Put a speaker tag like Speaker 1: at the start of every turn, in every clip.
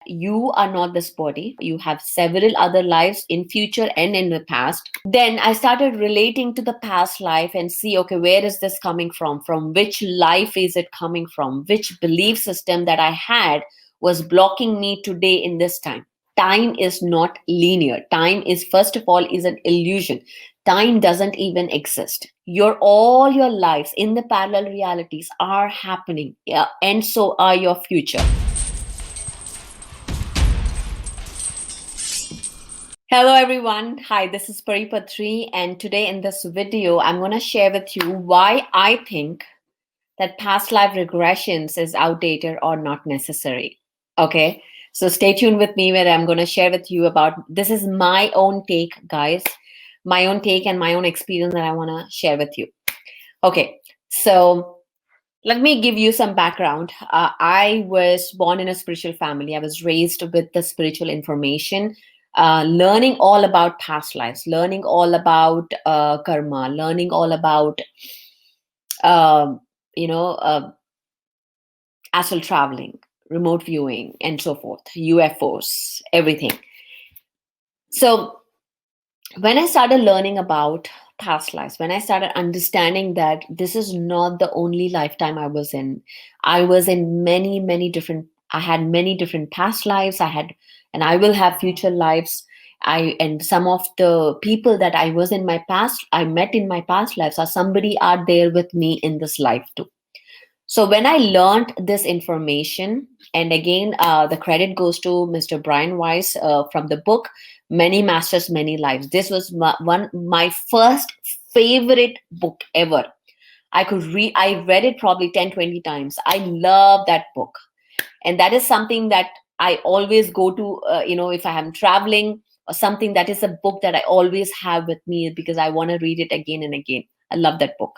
Speaker 1: you are not this body, you have several other lives in future and in the past. Then I started relating to the past life and see, okay, where is this coming from which life is it coming from, which belief system that I had was blocking me today in this time. Time is not linear. Time is, first of all, is an illusion. Time doesn't even exist. Your all your lives in the parallel realities are happening, yeah, and so are your future. Hello everyone. Hi, this is Paripatri, and today in this video, I'm going to share with you why I think that past life regressions is outdated or not necessary. Okay, so stay tuned with me where I'm going to share with you about this is my own take, guys, my own take and my own experience that I want to share with you. Okay, so let me give you some background. I was born in a spiritual family. I was raised with the spiritual information, learning all about past lives, learning all about karma, learning all about, um, you know, uh, astral traveling, remote viewing, and so forth, UFOs, everything. So when I started learning about past lives, when I started understanding that this is not the only lifetime I was in many, many different, I had many different past lives, I had, and I will have future lives. And some of the people that I was in my past, I met in my past lives, are somebody are there with me in this life too. So when I learned this information, and again, the credit goes to Mr. Brian Weiss from the book Many Masters, Many Lives. This was my first favorite book ever. I read it probably 10, 20 times. I love that book. And that is something that I always go to, if I am traveling or something, that is a book that I always have with me because I want to read it again and again. I love that book.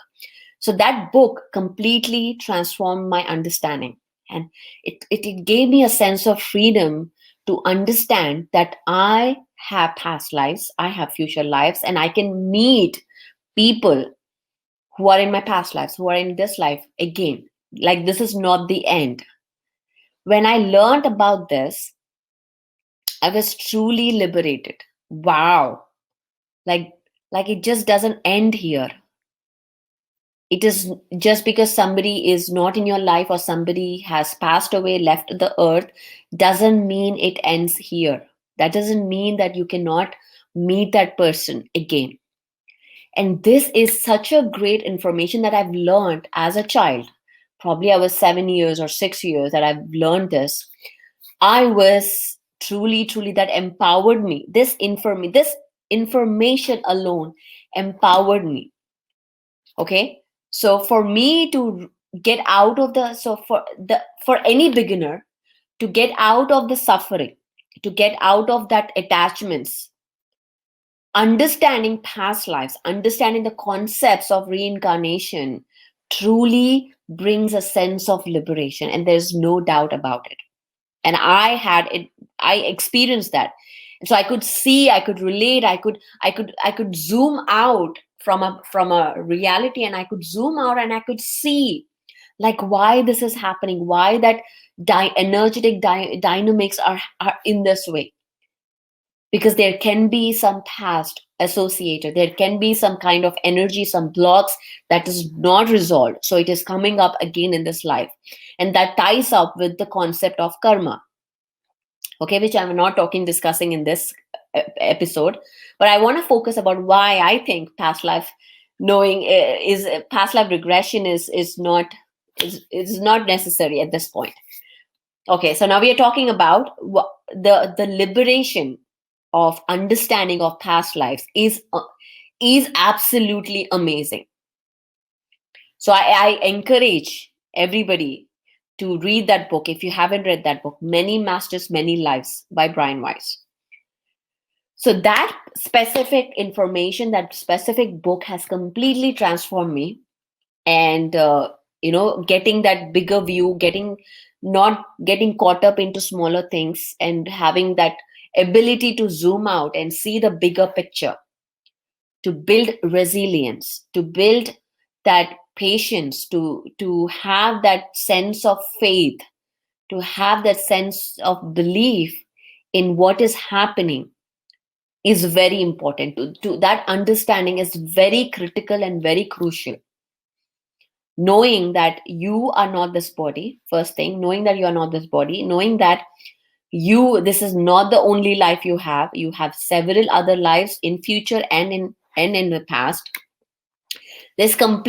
Speaker 1: So that book completely transformed my understanding. And it gave me a sense of freedom to understand that I have past lives, I have future lives, and I can meet people who are in my past lives, who are in this life again. Like this is not the end. When I learned about this, I was truly liberated. Wow. Like like it just doesn't end here. It is just because somebody is not in your life or somebody has passed away, left the earth, doesn't mean it ends here. That doesn't mean that you cannot meet that person again. And this is such a great information that I've learned as a child. Probably I was 7 years or 6 years that I've learned this. I was truly, truly, that empowered me. This information alone empowered me. Okay, so for me to get out of the so for any beginner to get out of the suffering, to get out of that attachments, understanding past lives, understanding the concepts of reincarnation truly brings a sense of liberation, and there's no doubt about it. And I experienced that. And so I could see, I could relate, I could zoom out from a reality, and I could zoom out and I could see like why this is happening, why that energetic dynamics are in this way. Because there can be some past associated, there can be some kind of energy, some blocks that is not resolved, so it is coming up again in this life. And that ties up with the concept of karma, okay, which I'm not talking discussing in this episode. But I want to focus about why I think past life knowing is past life regression is not necessary at this point. Okay, so now we are talking about the liberation of understanding of past lives is absolutely amazing. So I encourage everybody to read that book if you haven't read that book, Many Masters, Many Lives by Brian Weiss. So that specific information, that specific book has completely transformed me. And getting that bigger view, not getting caught up into smaller things, and having that ability to zoom out and see the bigger picture, to build resilience, to build that patience, to have that sense of faith, to have that sense of belief in what is happening is very important. To that understanding is very critical and very crucial. Knowing that you are not this body, first thing, knowing that you are not this body, knowing that this is not the only life you have several other lives in future and in the past. This for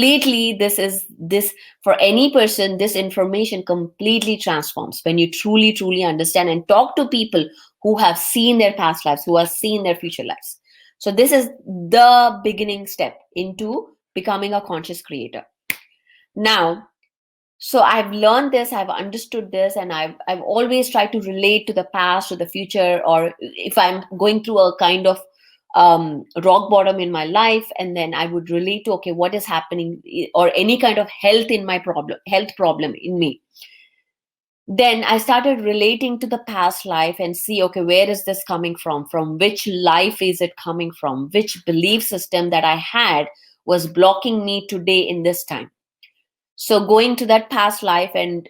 Speaker 1: any person, this information completely transforms when you truly understand and talk to people who have seen their past lives, who have seen their future lives. So this is the beginning step into becoming a conscious creator. Now, so I've learned this, I've understood this, and I've always tried to relate to the past or the future, or if I'm going through a kind of rock bottom in my life, and then I would relate to, okay, what is happening, or any kind of health problem in me. Then I started relating to the past life and see, okay, where is this coming from which life is it coming from, which belief system that I had was blocking me today in this time. So going to that past life and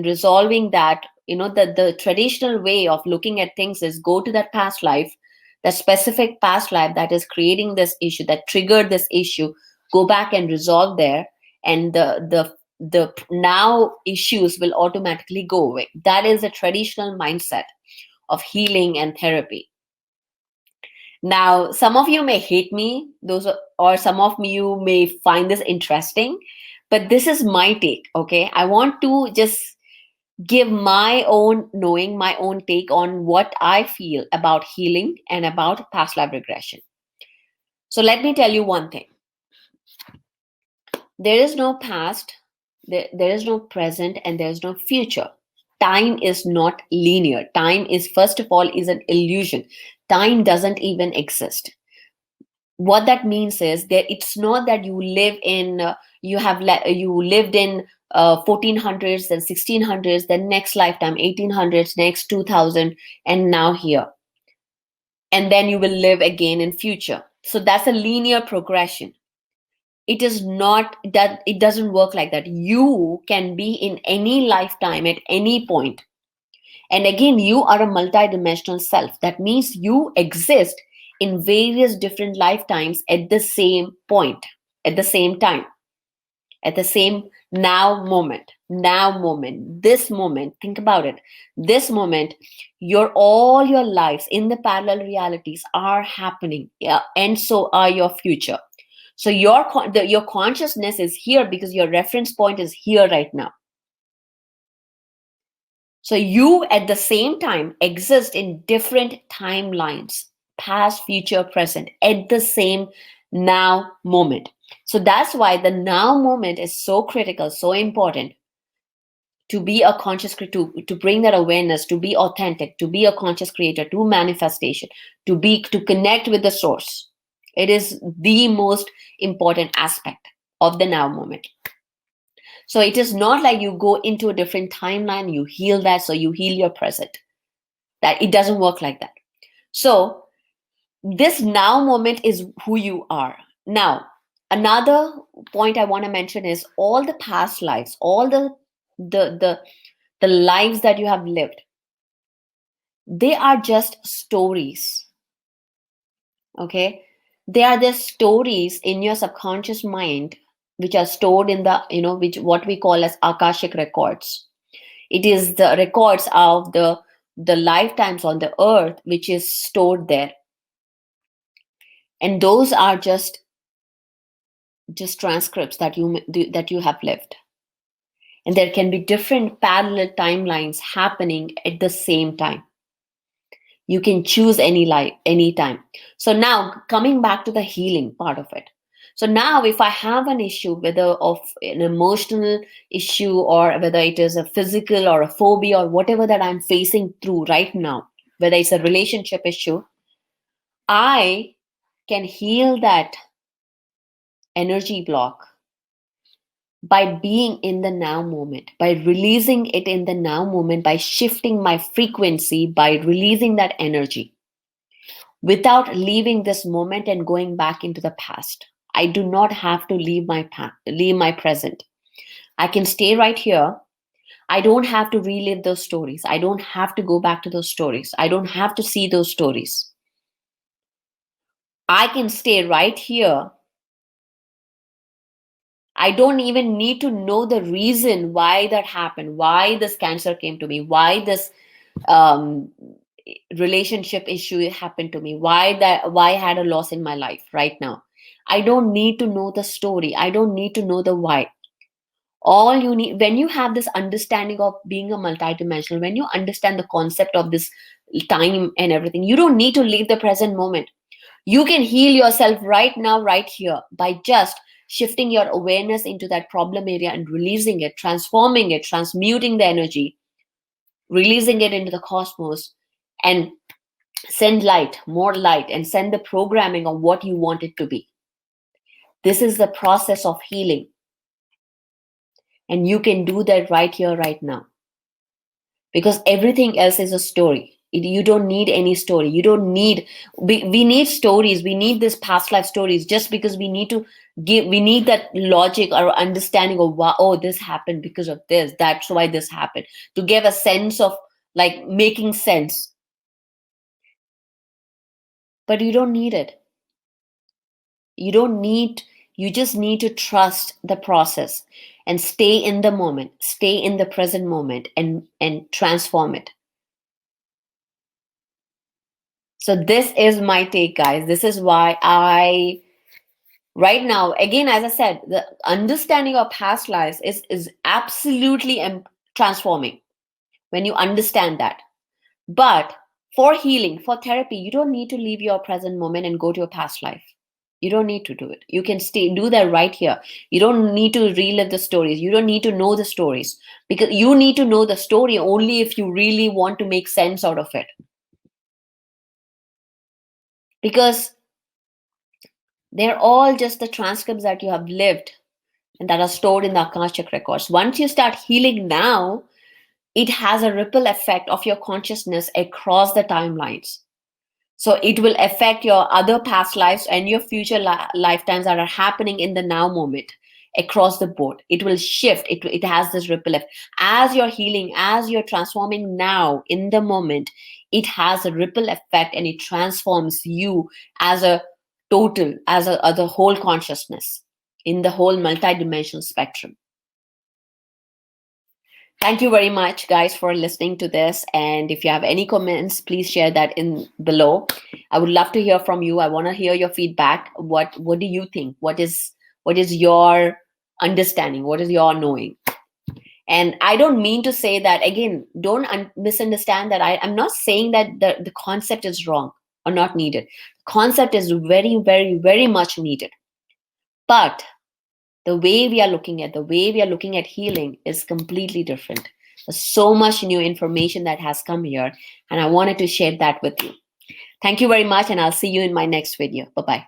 Speaker 1: resolving that, the traditional way of looking at things is go to that past life, the specific past life that is creating this issue, that triggered this issue, go back and resolve there, and the now issues will automatically go away. That is a traditional mindset of healing and therapy. Now, some of you may hate me, or some of you may find this interesting, but this is my take, okay? I want to just give my own knowing, my own take on what I feel about healing and about past life regression. So let me tell you one thing. There is no past, there is no present, and there is no future. Time is not linear. Time is, first of all, is an illusion. Time doesn't even exist. What that means is that it's not that you live in you lived in 1400s, then 1600s, then next lifetime 1800s, next 2000, and now here, and then you will live again in future. So that's a linear progression. It is not that, it doesn't work like that. You can be in any lifetime at any point. And again, you are a multidimensional self. That means you exist in various different lifetimes at the same point, at the same time, at the same now moment, this moment. Think about it. This moment, all your lives in the parallel realities are happening, yeah, and so are your future. So your consciousness is here because your reference point is here right now. So you at the same time exist in different timelines, past, future, present, at the same now moment. So that's why the now moment is so critical, so important to be a conscious creator, to bring that awareness, to be authentic, to be a conscious creator, to manifestation, to connect with the source. It is the most important aspect of the now moment. So it is not like you go into a different timeline, you heal that, so you heal your present. That it doesn't work like that. So this now moment is who you are. Now, another point I want to mention is all the past lives, all the lives that you have lived, they are just stories. Okay? They are the stories in your subconscious mind, which are stored in the, which what we call as Akashic records. It is the records of the lifetimes on the earth, which is stored there. And those are just transcripts that you have lived. And there can be different parallel timelines happening at the same time. You can choose any life, any time. So now coming back to the healing part of it. So now if I have an issue, whether of an emotional issue or whether it is a physical or a phobia or whatever that I'm facing through right now, whether it's a relationship issue, I can heal that energy block by being in the now moment, by releasing it in the now moment, by shifting my frequency, by releasing that energy without leaving this moment and going back into the past. I do not have to leave my present. I can stay right here. I don't have to relive those stories. I don't have to go back to those stories. I don't have to see those stories. I can stay right here. I don't even need to know the reason why that happened, why this cancer came to me, why this um, relationship issue happened to me, why I had a loss in my life right now. I don't need to know the story. I don't need to know the why. All you need, when you have this understanding of being a multidimensional, when you understand the concept of this time and everything, you don't need to leave the present moment. You can heal yourself right now, right here, by just shifting your awareness into that problem area and releasing it, transforming it, transmuting the energy, releasing it into the cosmos, and send light, more light, and send the programming of what you want it to be. This is the process of healing. And you can do that right here, right now. Because everything else is a story. You don't need any story. You don't need, we need stories. We need this past life stories just because we need to we need that logic or understanding of why, oh, this happened because of this. That's why this happened. To give a sense of like making sense. But you don't need it. You don't need, you just need to trust the process and stay in the moment, stay in the present moment and transform it. So this is my take, guys. This is why I right now, again, as I said, the understanding of past lives is absolutely transforming when you understand that. But for healing, for therapy, you don't need to leave your present moment and go to your past life. You don't need to do it. You can do that right here. You don't need to relive the stories. You don't need to know the stories, because you need to know the story only if you really want to make sense out of it. Because they're all just the transcripts that you have lived and that are stored in the Akashic records. Once you start healing now, it has a ripple effect of your consciousness across the timelines. So it will affect your other past lives and your future lifetimes that are happening in the now moment across the board. It will shift. It has this ripple effect. As you're healing, as you're transforming now in the moment, it has a ripple effect and it transforms you as a total, as a whole consciousness in the whole multidimensional spectrum. Thank you very much, guys, for listening to this. And if you have any comments, please share that in below. I would love to hear from you. I want to hear your feedback. What do you think? What is your understanding? What is your knowing? And I don't mean to say that, again, don't misunderstand that. I'm not saying that the concept is wrong or not needed. Concept is very, very, very much needed. But the way we are looking at healing is completely different. There's so much new information that has come here, and I wanted to share that with you. Thank you very much, and I'll see you in my next video. Bye-bye.